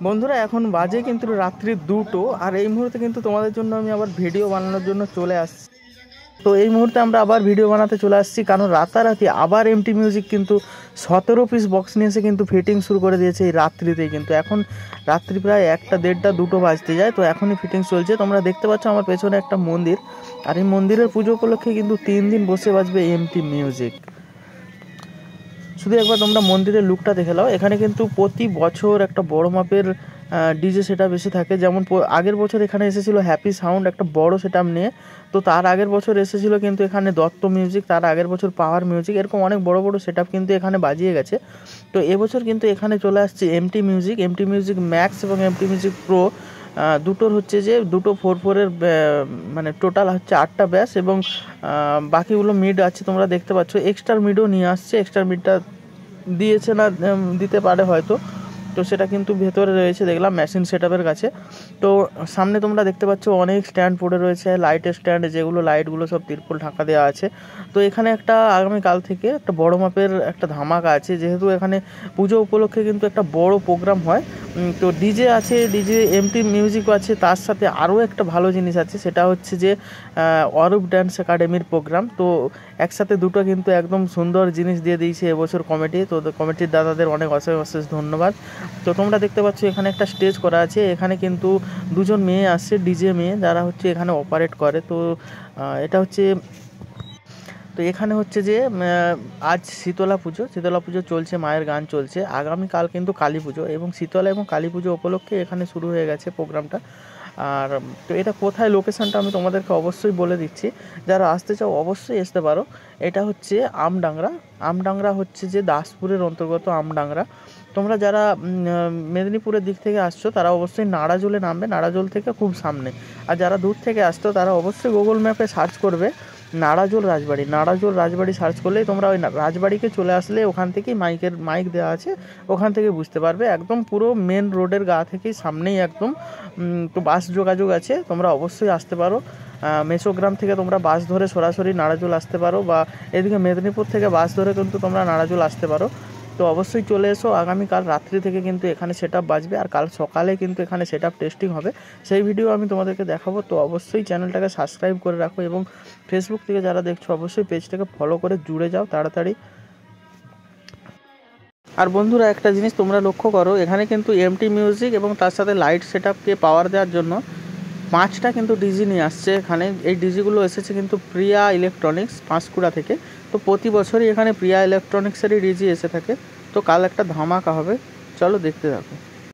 বন্ধুরা এখন বাজে কিন্তু রাত্রি 2টো, আর এই মুহূর্তে কিন্তু তোমাদের জন্য আমি আবার ভিডিও বানানোর জন্য চলে আসছি। তো এই মুহূর্তে আমরা আবার ভিডিও বানাতে চলে আসছি, কারণ রাতারাতি আবার এমটি মিউজিক কিন্তু 17 পিস বক্স নিয়ে এসে কিন্তু ফিটিং শুরু করে দিয়েছে এই রাত্রিতেই। কিন্তু এখন রাত্রি প্রায় 1টা 1:30 2টো বাজতে যায়, তো এখনই ফিটিং চলছে। তোমরা দেখতে পাচ্ছ আমার পেছনে একটা মন্দির, আর এই মন্দিরের পুজো উপলক্ষে কিন্তু 3 দিন বসে বাজবে এমটি মিউজিক। শুধু একবার তোমরা মন্দিরের লুকটা দেখে নাও। এখানে কিন্তু প্রতি বছর একটা বড় মাপের ডিজে সেটআপ এসে থাকে। যেমন আগের বছর এখানে এসেছিল হ্যাপি সাউন্ড একটা বড় সেটআপ নিয়ে, তো তার আগের বছর এসেছিল কিন্তু এখানে দত্ত মিউজিক, তার আগের বছর পাওয়ার মিউজিক, এরকম অনেক বড় বড় সেটআপ কিন্তু এখানে বাজিয়ে গেছে। তো এবছর কিন্তু এখানে চলে আসছে এমটি মিউজিক ম্যাক্স এবং এমটি মিউজিক প্রো। দুটোর হচ্ছে যে দুটো 4/4-এর মানে টোটাল হচ্ছে 8টা ব্যাস, এবং বাকিগুলো মিড আছে তোমরা দেখতে পাচ্ছ। এক্সট্রা মিডও নিয়ে আসছে, এক্সট্রা মিডটা দিয়েছে না দিতে পারে হয়তো, তো সেটা কিন্তু ভেতরে রয়েছে দেখলাম মেশিন সেটআপের কাছে। তো সামনে তোমরা দেখতে পাচ্ছ অনেক স্ট্যান্ড পড়ে রয়েছে, লাইটের স্ট্যান্ড, যেগুলো লাইটগুলো সব তিরপল ঢাকা দেওয়া আছে। তো এখানে একটা আগামীকাল থেকে একটা বড় মাপের একটা ধামাকা আছে, যেহেতু এখানে পুজো উপলক্ষে কিন্তু একটা বড় প্রোগ্রাম হয়। তো ডিজে আছে, ডিজে এমটি মিউজিকও আছে, তার সাথে আরও একটা ভালো জিনিস আছে, সেটা হচ্ছে যে অরূপ ড্যান্স একাডেমির প্রোগ্রাম। তো একসাথে দুটো কিন্তু একদম সুন্দর জিনিস দিয়ে দিয়েছে এবছর কমিটি। তো কমিটির দাদাদের অনেক অশেষ অশেষ ধন্যবাদ। তো তোমরা দেখতে পাচ্ছ এখানে একটা স্টেজ করা আছে, এখানে কিন্তু দুজন মেয়ে আসছে, ডিজে মেয়ে, যারা হচ্ছে এখানে অপারেট করে। তো এটা হচ্ছে, তো এখানে হচ্ছে যে আজ শীতলা পুজো চলছে, মায়ের গান চলছে। আগামীকাল কিন্তু কালী পুজো, এবং শীতলা এবং কালী পুজো উপলক্ষে এখানে শুরু হয়ে গেছে প্রোগ্রামটা। আর তো এটা কোথায় লোকেশানটা আমি তোমাদেরকে অবশ্যই বলে দিচ্ছি, যারা আসতে চাও অবশ্যই আসতে পারো। এটা হচ্ছে আমডাংরা হচ্ছে যে দাসপুরের অন্তর্গত আমডাংরা। তোমরা যারা মেদিনীপুরের দিক থেকে আসছো তারা অবশ্যই নাড়াজোলে নামবে, নাড়াজোল থেকে খুব সামনে। আর যারা দূর থেকে আসছো তারা অবশ্যই গুগল ম্যাপে সার্চ করবে নাড়াজোল রাজবাড়ি সার্চ করলেই তোমরা ওই রাজবাড়িকে চলে আসলে ওখান থেকেই মাইক দেওয়া আছে, ওখান থেকে বুঝতে পারবে। একদম পুরো মেন রোডের গা থেকেই সামনেই একদম। তো বাস যোগাযোগ আছে, তোমরা অবশ্যই আসতে পারো। মেসোগ্রাম থেকে তোমরা বাস ধরে সরাসরি নাড়াজোল আসতে পারো, বা এদিকে মেদিনীপুর থেকে বাস ধরে কিন্তু তোমরা নাড়াজোল আসতে পারো। তো অবশ্যই চলে এসো। আগামীকাল রাত্রি থেকে কিন্তু এখানে সেটআপ বাজবে, আর কাল সকালে কিন্তু এখানে সেটআপ টেস্টিং হবে, সেই ভিডিও আমি তোমাদেরকে দেখাবো। তো অবশ্যই চ্যানেলটাকে সাবস্ক্রাইব করে রাখো, এবং ফেসবুক থেকে যারা দেখছো অবশ্যই পেজটাকে ফলো করে জুড়ে যাও তাড়াতাড়ি। আর বন্ধুরা একটা জিনিস তোমরা লক্ষ্য করো, এখানে কিন্তু এমটি মিউজিক এবং তার সাথে লাইট সেটআপকে পাওয়ার দেওয়ার জন্য 5টা কিন্তু ডিজি নিয়ে আসছে এখানে। এই ডিজিগুলো এসেছে কিন্তু প্রিয়া ইলেকট্রনিক্স পাঁশকুড়া থেকে। তো প্রতি বছরই এখানে প্রিয়া ইলেকট্রনিক্সেরই ডিজি এসে থাকে। তো কাল একটা ধামাকা হবে, চলো দেখতে থাকো।